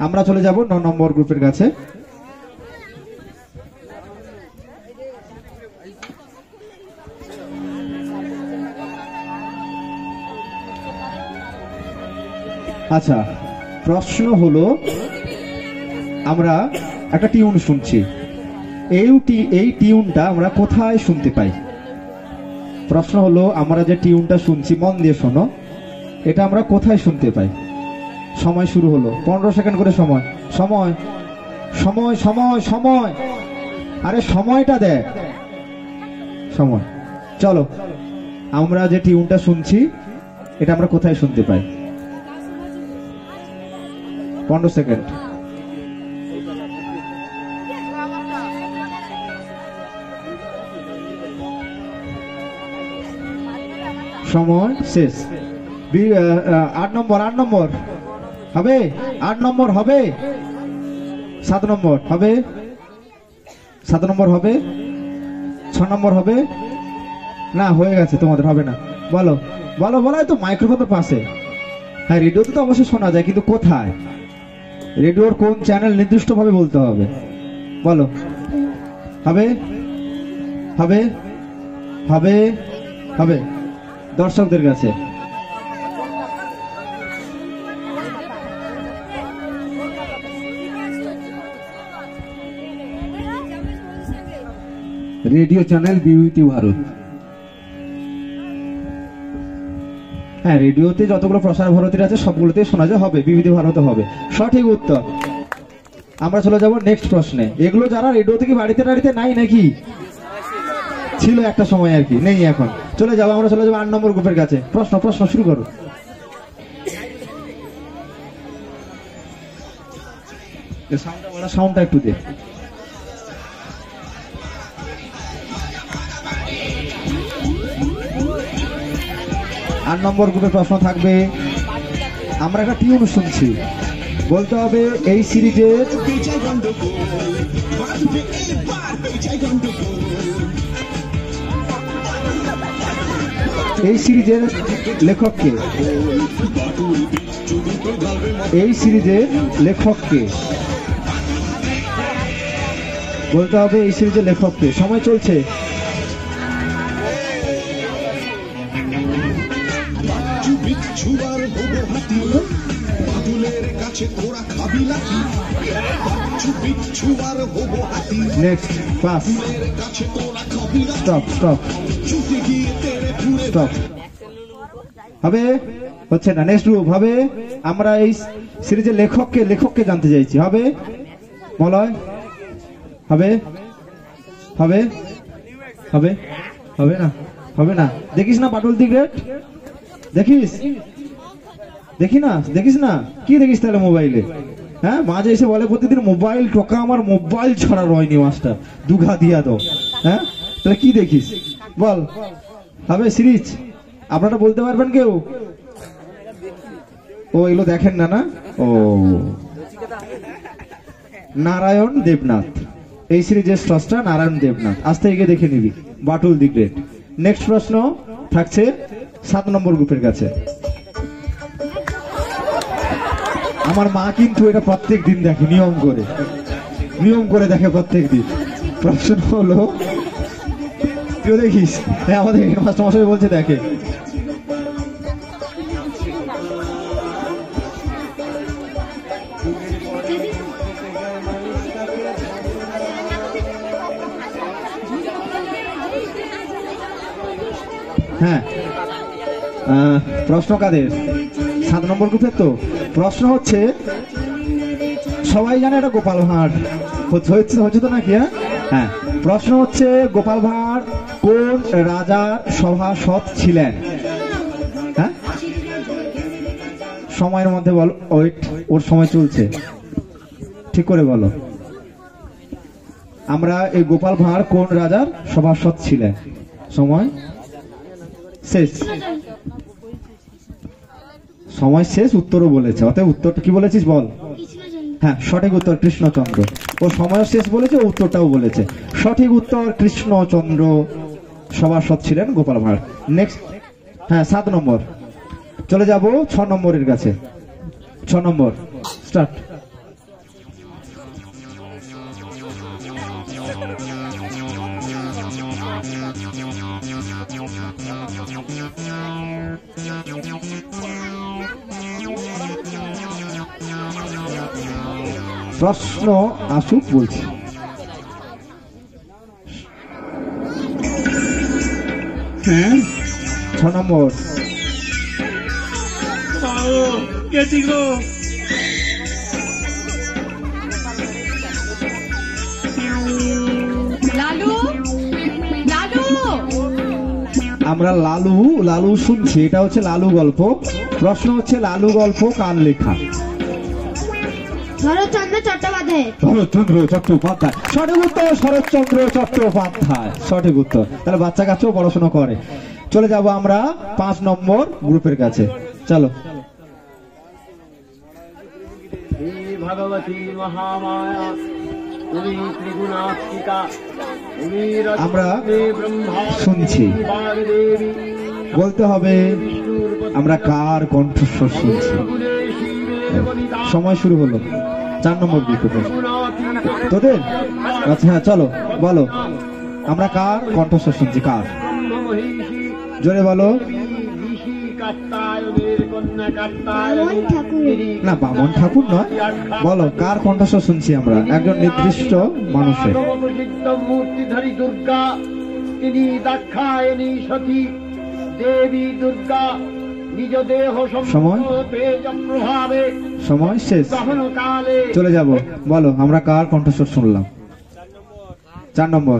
আমরা চলে যাব 9 নম্বর গ্রুপের কাছে। আচ্ছা, প্রশ্ন হলো আমরা একটা টিউন শুনছি, এই টিউনটা আমরা কোথায় শুনতে পাই? প্রশ্ন হলো আমরা যে টিউনটা শুনছি, মন দিয়ে শোনো, এটা আমরা কোথায় শুনতে পাই? সময় শুরু হলো, 15 সেকেন্ড করে সময়। সময় সময় সময় সময়, আরে সময়টা দেখ, সময়। চলো, আমরা যে টিউনটা শুনছি এটা আমরা কোথায় শুনতে পাই? 15 সেকেন্ড। সময় শেষ। 8 নম্বর হবে, 8 নম্বর হবে, 7 নম্বর হবে, 7 নম্বর হবে, 6 নম্বর হবে না, হয়ে গেছে, তোমাদের হবে না। বলো বলো বলো, তো মাইক্রোফোনের পাশে। হ্যাঁ, রেডিওতে তো অবশ্যই শোনা যায়, কিন্তু কোথায়? রেডিওর কোন চ্যানেল নির্দিষ্ট ভাবে বলতে হবে, বলো। হবে হবে হবে হবে দর্শকদের কাছে। Radio channel BBC Bharat. হ্যাঁ, রেডিওতে যতগুলো প্রসার ভারতীর আছে সবগুলোতে শোনা যায়, হবে, বিবিসি ভারতে হবে। সঠিক উত্তর। আমরা চলে যাব নেক্সট প্রশ্নে। এগুলো যারা রেডিও থেকে বাড়িতে টাড়িতে নাই নাকি, ছিল একটা সময় আর কি, নেই এখন। চলে যাবো, আমরা চলে যাবো 8 নম্বর গ্রুপের কাছে। প্রশ্ন শুরু করো। সাউন্ডটা একটু দে। আট নম্বর গ্রুপের প্রশ্ন থাকবে, আমরা একটা টিউন শুনছি, বলতে হবে এই সিরিজের লেখককে, এই সিরিজের লেখককে বলতে হবে, এই সিরিজের লেখককে। সময় চলছে। Next pass, stop stop stop. হবে, হচ্ছে না। নেক্সট গ্রুপ হবে, আমরা এই সিরিজের লেখককে জানতে চাইছি। হবে, মলয়, হবে হবে হবে হবে না, হবে না। দেখিস না বাটুল দি গ্রেট, দেখিস না, কি দেখিস তাহলে মোবাইলে? হ্যাঁ, মাঝে এসে বলে প্রতিদিন মোবাইল টোকা, আমার মোবাইল ছড়া রয়নি মাস্টার, দুঘা দিয়া দাও। হ্যাঁ, তাহলে কি দেখিস বল? হবে সিরিজ, আপনারা বলতে পারবেন কেউ? ও, এগুলো দেখেন না, না? ও, নারায়ণ দেবনাথ, এই সিরিজের স্রষ্টা নারায়ণ দেবনাথ। আজ থেকে দেখে নিবি, বাটুল দি গ্রেট। নেক্সট প্রশ্ন থাকছে 7 নম্বর গ্রুপের কাছে। আমার মা কিন্তু এটা প্রত্যেক দিন দেখে, নিয়ম করে দেখে প্রত্যেক দিন। প্রশ্ন হলো, তুই দেখিস? হ্যাঁ, আমাদের হেডমাস্টার মশাই বলছে দেখে। হ্যাঁ, প্রশ্ন কাদের? 7 নম্বর গ্রুপের। তো প্রশ্ন হচ্ছে, সবাই জানে এটা গোপাল ভাঁড় হচ্ছে তো নাকি? হ্যাঁ, প্রশ্ন হচ্ছে, গোপাল ভাঁড় কোন রাজার সভাসদ ছিলেন? হ্যাঁ, সময়ের মধ্যে বলো। ওয়েট, ওর সময় চলছে, ঠিক করে বলো। আমরা এই গোপাল ভাঁড় কোন রাজার সভাসদ ছিলেন? সময় শেষ। সময় শেষ, উত্তরও বলেছে, অতএব উত্তরটা কি বলেছিস বল? হ্যাঁ, সঠিক উত্তর কৃষ্ণচন্দ্র। ও সময় শেষ বলেছে, উত্তরটাও বলেছে। সঠিক উত্তর কৃষ্ণচন্দ্র সভাসদ ছিলেন গোপাল ভাঁড়। নেক্সট, হ্যাঁ 7 নম্বর। চলে যাব 6 নম্বরের কাছে। 6 নম্বর স্টার্ট। প্রশ্ন আসুক বলছি। হ্যাঁ 6 নম্বর। লালু লালু আমরা লালু লালু শুনছি, এটা হচ্ছে লালু গল্প। প্রশ্ন হচ্ছে লালু গল্প কার লেখা? শরৎচন্দ্র চট্টোপাধ্যায়। শরৎচন্দ্র চট্টোপাধ্যায়, সঠিক উত্তর। শরৎচন্দ্র চট্টোপাধ্যায় সঠিক উত্তর। তাহলে বাচ্চা কাছেও পড়াশোনা করে। চলে যাব আমরা 5 নম্বর গ্রুপের কাছে। চলো। ভগবতী মহামায়া তুমি ত্রিগুণাত্মিকা তুমি আমরা ব্রহ্মা শুনছি, বাগদেবী বলতে হবে আমরা কার কণ্ঠস্বর শুনছি। সময় শুরু হলো। 4 নম্বর গ্রুপে তোদের। আচ্ছা হ্যাঁ, চলো বলো আমরা কার কণ্ঠস্বর শুনছি। কার? জোরে বলো। না, বামন ঠাকুর নয়। বলো কার কণ্ঠস্বর শুনছি আমরা? একজন নির্দিষ্ট মানুষের। মূর্তিধারী দুর্গা তিনি দাক্ষায়ণী সতী দেবী দুর্গা নিজ দেহ সময় প্রভাবে সময় শেষ। কালে চলে যাব। বলো আমরা কার কণ্ঠস্বর শুনলাম? 4 নম্বর।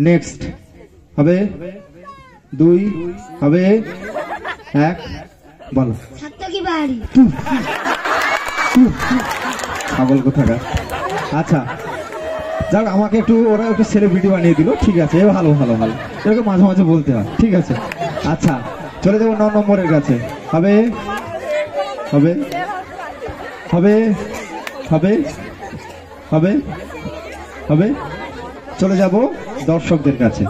নেক্সট হবে 2 হবে 1। বলো। সাত্তকী বাড়ি। পাগল কোথাকার। আচ্ছা যাক, আমাকে একটু ওরা একটু সেলিব্রিটি বানিয়ে দিল। ঠিক আছে, ভালো ভালো ভালো, এরকম মাঝে মাঝে বলতে হয়। ঠিক আছে। আচ্ছা চলে যাবো 9 নম্বরের কাছে। হবে হবে হবে হবে হবে হবে। চলে যাব দর্শকদের কাছে।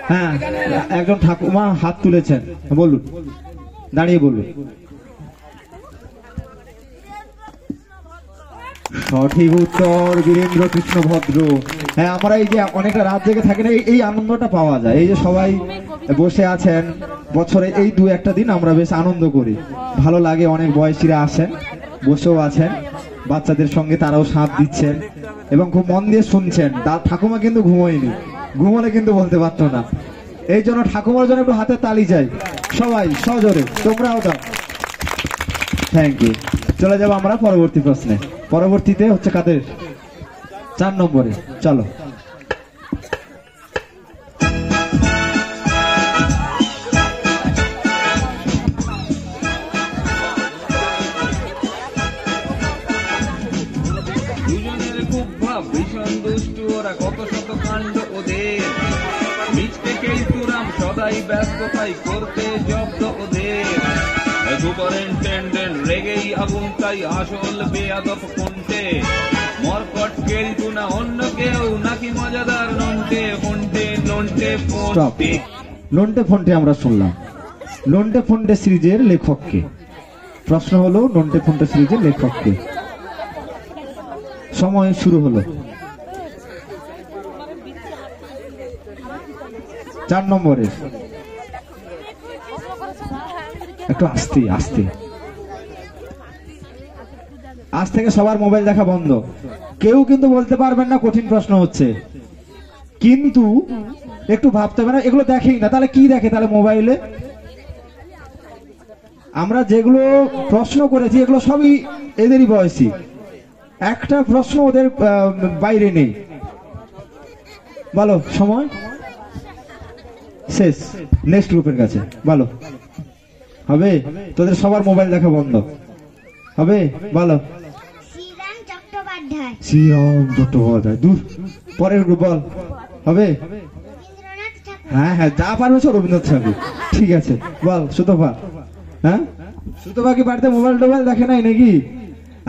হ্যাঁ, একজন ঠাকুমা হাত তুলেছেন, বলুন, দাঁড়িয়ে বলুন। সঠিক উত্তর বীরেন্দ্র কৃষ্ণ ভদ্র। হ্যাঁ, আমরা এই যে অনেকটা রাত জেগে থাকি না, এই আনন্দটা পাওয়া যায়। এই যে সবাই বসে আছেন, বছরে এই 2-1টা দিন আমরা বেশ আনন্দ করি, ভালো লাগে। অনেক বয়সীরা আসেন, বসেও আছেন, বাচ্চাদের সঙ্গে তারাও সাথ দিচ্ছেন এবং খুব মন দিয়ে শুনছেন। ঠাকুমা কিন্তু ঘুমোয়নি, ঘুমোলে কিন্তু বলতে পারতো না। এই জন্য ঠাকুমার জন্য একটু হাতে তালি চাই সবাই সজোরে, তোমরাও দাও। Thank you. চলে যাবো আমরা পরবর্তী প্রশ্নে। পরবর্তীতে হচ্ছে কাদের? 4 নম্বরে। চলো। দুজনের খুব ভাব, ভীষণ দুষ্টু ওরা, কত শত কাণ্ড ওদের। মিচকে কেইতুরাম সদাই ব্যস্ততাই করতে জব্দ ওদের। সুপারিনটেন্ডেন্ট রেগেই আগুন, তাই আসল বেয়াদব কোনটে। মরকট কেলটু না অন্য কেউ, নাকি মজাদার নন্টে ফন্টে নন্টে ফন্টে। নন্টে ফন্টে আমরা শুনলাম। নন্টে ফন্টে সিরিজের লেখককে? প্রশ্ন হলো নন্টে ফন্টে সিরিজের লেখককে। সময় শুরু হলো। 4 নম্বরে। একটু আস্তে আস্তে। আজ থেকে সবার মোবাইল দেখা বন্ধ। কেউ কিন্তু বলতে পারবেন না কঠিন প্রশ্ন হচ্ছে, কিন্তু একটু ভাবতে হবে না, এগুলো দেখেই না, তাহলে কি দেখে? তাহলে মোবাইলে আমরা যেগুলো প্রশ্ন করেছি এগুলো সবই এদেরই বয়সী। একটা প্রশ্ন ওদের বাইরে নেই। বলো সময় শেষ। নেক্সট গ্রুপের কাছে। বলো হবে? তোদের সবার মোবাইল দেখা বন্ধ হবে। বলো। শ্রীরাম চট্টোপাধ্যায়। শ্রীরাম চট্টোপাধ্যায়। দূর। পরের গ্রুপ বল। হবে? রবীন্দ্রনাথ ঠাকুর। হ্যাঁ হ্যাঁ, যা পারবে সব রবীন্দ্রনাথ ঠাকুর। ঠিক আছে, বল সুতপা। হ্যাঁ, সুতপা কি বাড়িতে মোবাইল টোবাইল দেখে নাই নাকি?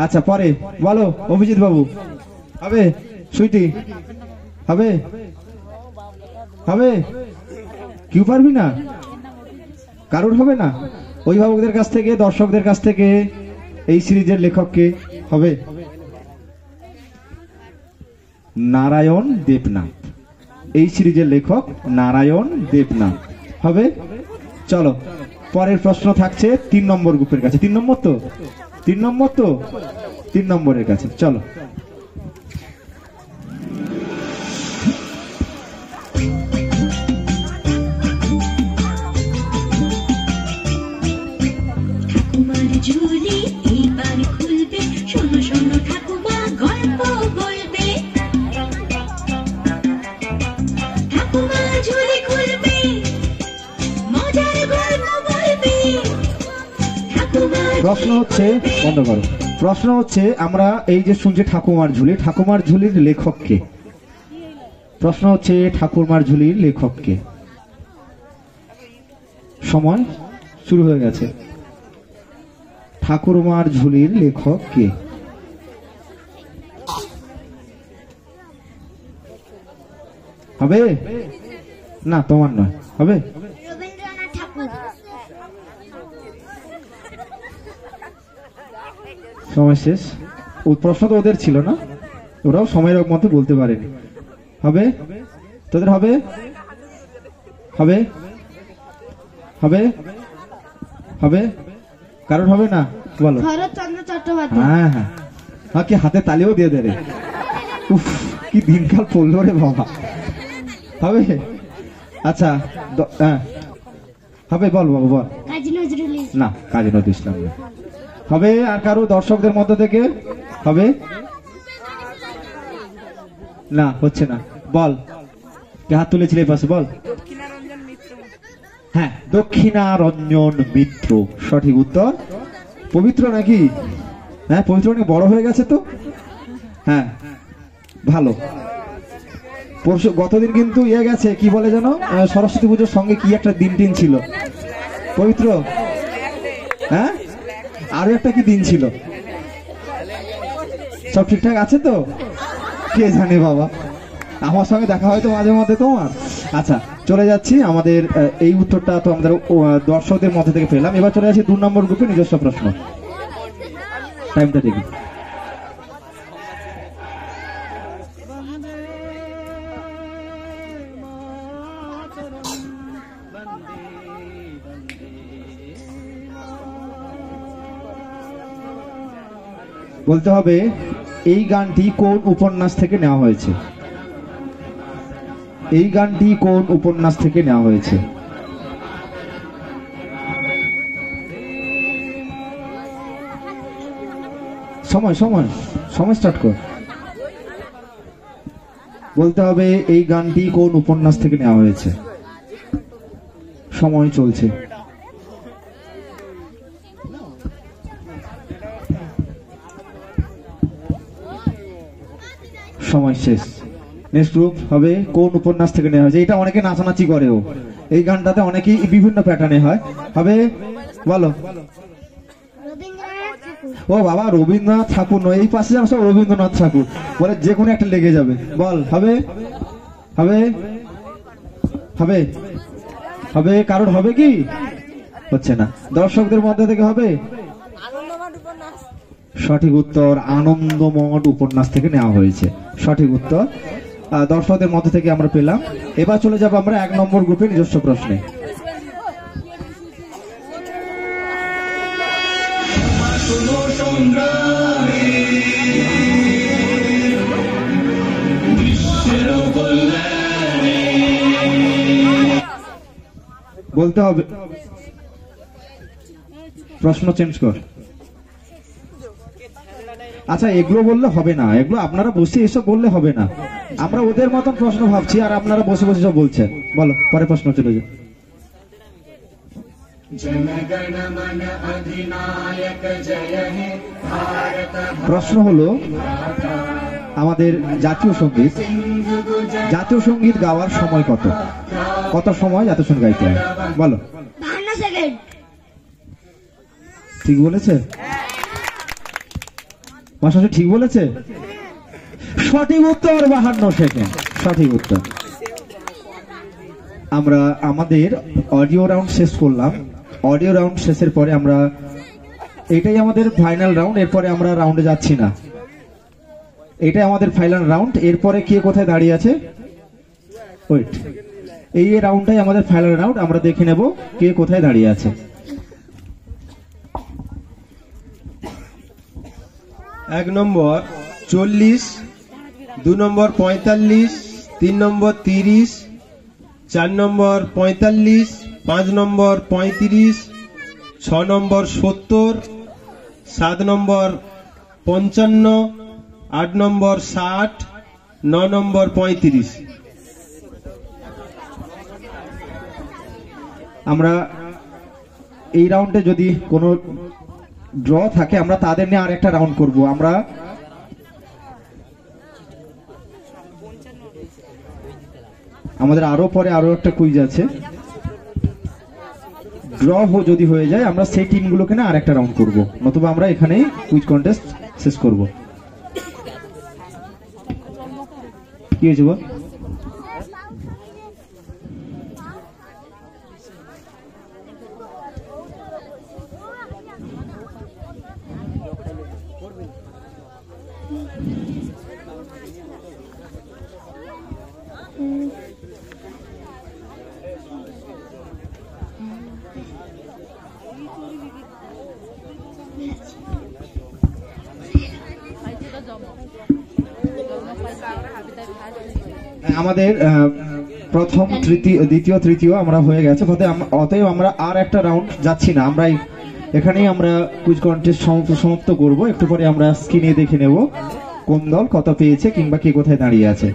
আচ্ছা পরে বলো অভিজিৎ বাবু। হবে? সুইটি হবে? হবে? কেউ পারবি না? কারোর হবে না? অভিভাবকদের কাছ থেকে, দর্শকদের কাছ থেকে এই সিরিজের লেখককে? হবে? নারায়ণ দেবনাথ। এই সিরিজের লেখক নারায়ণ দেবনাথ। হবে? চলো পরের প্রশ্ন থাকছে 3 নম্বর গ্রুপের কাছে। 3 নম্বর তো 3 নম্বর তো 3 নম্বরের কাছে। চলো ঠাকুমার ঝুলি এইবার খুলবে, শোনো শোনো ঠাকুমা গল্প বলবে। ঠাকুমা ঝুলি খুলবে, মজার গল্প বলবে। ঠাকুমা প্রশ্ন হচ্ছে, বন্ধ করো। প্রশ্ন হচ্ছে আমরা এই যে শুনছি ঠাকুমার ঝুলি, ঠাকুমার ঝুলির লেখক কে? প্রশ্ন হচ্ছে ঠাকুমার ঝুলির লেখক কে? সময় শুরু হয়ে গেছে। ঠাকুরমার ঝুলির লেখক কে? হবে না, তোমার নয়, হবে রবীন্দ্রনাথ ঠাকুর। সময় শেষ। ওই প্রশ্ন তো ওদের ছিল না, ওরাও সময়ের মতো বলতে পারেনি। হবে তোদের? হবে হবে হবে হবে কারণ হবে না? বলো। শরৎচন্দ্র চট্টোপাধ্যায়। হ্যাঁ হ্যাঁ হ্যাঁ, কি হাতে তালিও দিয়ে দে রে। উফ, কি দিনকাল পড়লো রে বাবা। হবে? আচ্ছা হ্যাঁ হবে, বল বাবা বল। কাজী নজরুল ইসলাম। না, কাজী নজরুল ইসলাম না। হবে আর কারো দর্শকদের মধ্য থেকে? হবে না, হচ্ছে না। বল, কে হাত তুলেছিল এই পাশে, বল। হ্যাঁ, দক্ষিণারঞ্জন মিত্র সঠিক উত্তর। পবিত্র নাকি? হ্যাঁ, পবিত্র অনেক বড় হয়ে গেছে তো। হ্যাঁ ভালো। পরশু গতদিন কিন্তু ইয়ে গেছে, কি বলে যেন, সরস্বতী পুজোর সঙ্গে কি একটা দিন টিন ছিল পবিত্র। হ্যাঁ, আরো একটা কি দিন ছিল? সব ঠিকঠাক আছে তো? কে জানে বাবা, আমার সঙ্গে দেখা হয়তো মাঝে মধ্যে তোমার। আচ্ছা, চলে যাচ্ছি। আমাদের এই উত্তরটা তো আমাদের দর্শকদের মধ্যে থেকে পেলাম। এবার চলে যাচ্ছি 2 নম্বর গ্রুপে নিজস্ব প্রশ্ন। টাইমটা দেখি। বলতে হবে এই গানটি কোন উপন্যাস থেকে নেওয়া হয়েছে? এই গানটি কোন উপন্যাস থেকে নেওয়া হয়েছে? সময় সময় সময় স্টার্ট কর। বলতে হবে এই গানটি কোন উপন্যাস থেকে নেওয়া হয়েছে। সময় চলছে। সময় শেষ। নেক্সট গ্রুপ হবে কোন উপন্যাস থেকে নেওয়া হয়েছে। এটা অনেকে নাচানাচি করেও, এই গানটাতে অনেকেই বিভিন্ন প্যাটার্নে হয়। হবে, বলো। রবীন্দ্রনাথ ঠাকুর। ও বাবা, রবীন্দ্রনাথ ঠাকুর নয়, এই পাশে সব রবীন্দ্রনাথ ঠাকুর বলে, যে কোনো একটা লেগে যাবে। বল। হবে হবে হবে হবে কারোর হবে কি? হচ্ছে না। দর্শকদের মধ্যে থেকে হবে? সঠিক উত্তর, আনন্দমঠ উপন্যাস থেকে নেওয়া হয়েছে। সঠিক উত্তর দর্শকদের মধ্যে থেকে আমরা পেলাম। এবার চলে যাব আমরা 1 নম্বর গ্রুপে নিজস্ব প্রশ্নে। বলতে হবে, প্রশ্ন চেঞ্জ কর। আচ্ছা, এগুলো বললে হবে না, এগুলো আপনারা বসে এসব বললে হবে না। আমরা ওদের মতন প্রশ্ন ভাবছি আর আপনারা বসে বসে সব বলছেন। বলো, পরে প্রশ্ন চলে যাও। প্রশ্ন হলো আমাদের জাতীয় সঙ্গীত, জাতীয় সঙ্গীত গাওয়ার সময় কত? কত সময় জাতীয় সঙ্গীত গাইতে হয়? বলো। 52 সেকেন্ড। ঠিক বলেছে মাস্টার, ঠিক বলেছে। সঠিক উত্তর 52 সেকেন্ড। সঠিক উত্তর। আমরা আমাদের অডিও রাউন্ড শেষ করলাম। অডিও রাউন্ড শেষের পরে আমরা, এটাই আমাদের ফাইনাল রাউন্ড, এরপরে আমরা রাউন্ডে যাচ্ছি না। এটাই আমাদের ফাইনাল রাউন্ড। এরপরে কে কোথায় দাঁড়িয়ে আছে, ওয়েট, এই রাউন্ডটাই আমাদের ফাইনাল রাউন্ড। আমরা দেখে নেব কে কোথায় দাঁড়িয়ে আছে। 1 নম্বর 40, 2 নম্বর 45, 3 নম্বর 30, 4 নম্বর 45, 5 নম্বর 35, 6 নম্বর 70, 7 নম্বর 55, 8 নম্বর 60, 9 নম্বর 35। আমরা এই রাউন্ডে যদি কোনো ড্র থাকে আমরা তাদের নিয়ে আরেকটা রাউন্ড করব। আমরা আমাদের পরে আরো একটা কুইজ আছে, ড্র যদি হয়ে যায় আমরা সেই টিমগুলোকে না আরেকটা রাউন্ড করব, নতুবা আমরা এখানেই কুইজ কন্টেস্ট শেষ করব। কি হয়েছে বল? আমাদের প্রথম দ্বিতীয় তৃতীয় আমরা হয়ে গেছে, অতএব আমরা আর একটা রাউন্ড যাচ্ছি না, আমরা এখানেই আমরা কুইজ কন্টেস্ট সমাপ্ত করব। একটু পরে আমরা স্ক্রিনে দেখে নেব কোন দল কত পেয়েছে কিংবা কে কোথায় দাঁড়িয়ে আছে।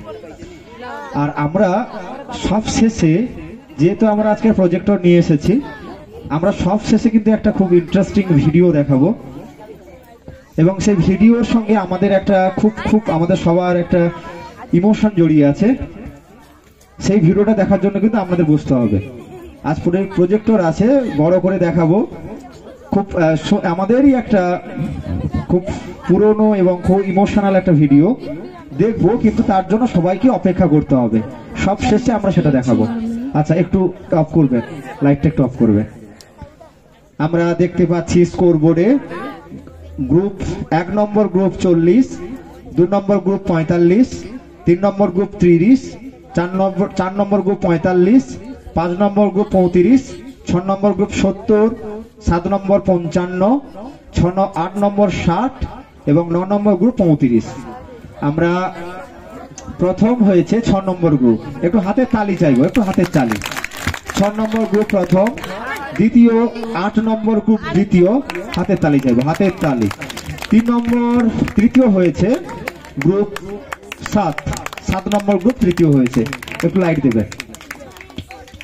আর আমরা সব শেষে, যেহেতু আমরা আজকে প্রজেক্টর নিয়ে এসেছি, আমরা সব শেষে কিন্তু একটা খুব ইন্টারেস্টিং ভিডিও দেখাবো, এবং সেই ভিডিওর সঙ্গে আমাদের একটা খুব আমাদের সবার একটা ইমোশন জড়িয়ে আছে। সেই ভিডিওটা দেখার জন্য কিন্তু আমাদের বুঝতে হবে। আজ প্রজেক্টর আছে, বড় করে দেখাবো, খুব আমাদেরই একটা খুব পুরনো এবং খুব ইমোশনাল একটা ভিডিও দেখবো, কিন্তু তার জন্য সবাইকে অপেক্ষা করতে হবে। সব শেষে আমরা সেটা দেখাবো। আচ্ছা, একটু অফ করবেন, লাইটটা একটু অফ করবেন। আমরা দেখতে পাচ্ছি স্কোর বোর্ডে গ্রুপ 1 নম্বর গ্রুপ 40, 2 নম্বর গ্রুপ 45, 3 নম্বর গ্রুপ 30, 4 নম্বর গ্রুপ 45, 5 নম্বর গ্রুপ 35, 6 নম্বর গ্রুপ 70, 7 নম্বর 55, 8 নম্বর 60 এবং 9 নম্বর গ্রুপ 35। আমরা প্রথম হয়েছে 6 নম্বর গ্রুপ, একটু হাতের তালি চাইবো, একটু হাতের তালি। 6 নম্বর গ্রুপ প্রথম, দ্বিতীয় 8 নম্বর গ্রুপ দ্বিতীয়, হাতের তালি চাইবো, হাতের তালি। 3 নম্বর তৃতীয় হয়েছে গ্রুপ 7 নম্বর গ্রুপ তৃতীয় হয়েছে, একটু লাইট দেবে।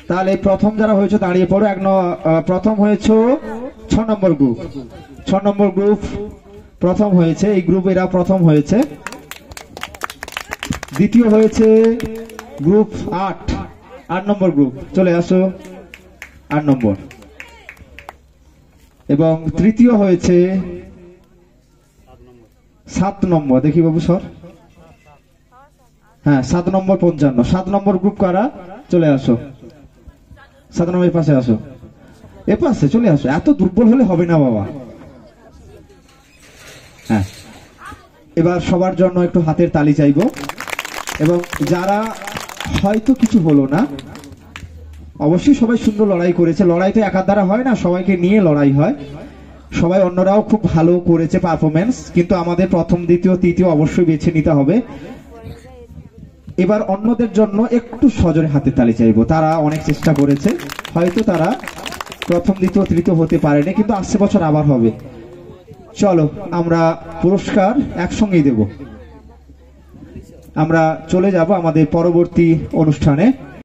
তাহলে প্রথম যারা হয়েছে দাঁড়িয়ে পড়ো। প্রথম হয়েছে 6 নম্বর গ্রুপ, 6 নম্বর গ্রুপ প্রথম হয়েছে, এই গ্রুপ এরা প্রথম হয়েছে। দ্বিতীয় হয়েছে গ্রুপ 8 নম্বর গ্রুপ, চলে আসো 8 নম্বর। এবং তৃতীয় হয়েছে 7 নম্বর, দেখি বাবু সর, হ্যাঁ 7 নম্বর 55। 7 নম্বর গ্রুপ কারা? চলে আসো 7 নম্বরের পাশে আসো, এ পাশে চলে আসো, এত দুর্বল হলে হবে না বাবা। হ্যাঁ, এবার সবার জন্য একটু হাতের তালি চাইবো। এবং যারা হয়তো কিছু হলো না, অবশ্যই সবাই সুন্দর লড়াই করেছে, লড়াই তো একার দ্বারা হয় না, সবাইকে নিয়ে লড়াই হয়। সবাই অন্যরাও খুব ভালো করেছে পারফরমেন্স, কিন্তু আমাদের প্রথম দ্বিতীয় তৃতীয় অবশ্যই বেছে নিতে হবে। এবার অন্যদের জন্য একটু সজোরে হাতের তালি চাইবো, তারা অনেক চেষ্টা করেছে, হয়তো তারা প্রথম দ্বিতীয় তৃতীয় হতে পারেনি, কিন্তু আসছে বছর আবার হবে। চলো আমরা পুরস্কার একসঙ্গেই দেব। আমরা চলে যাব আমাদের পরবর্তী অনুষ্ঠানে।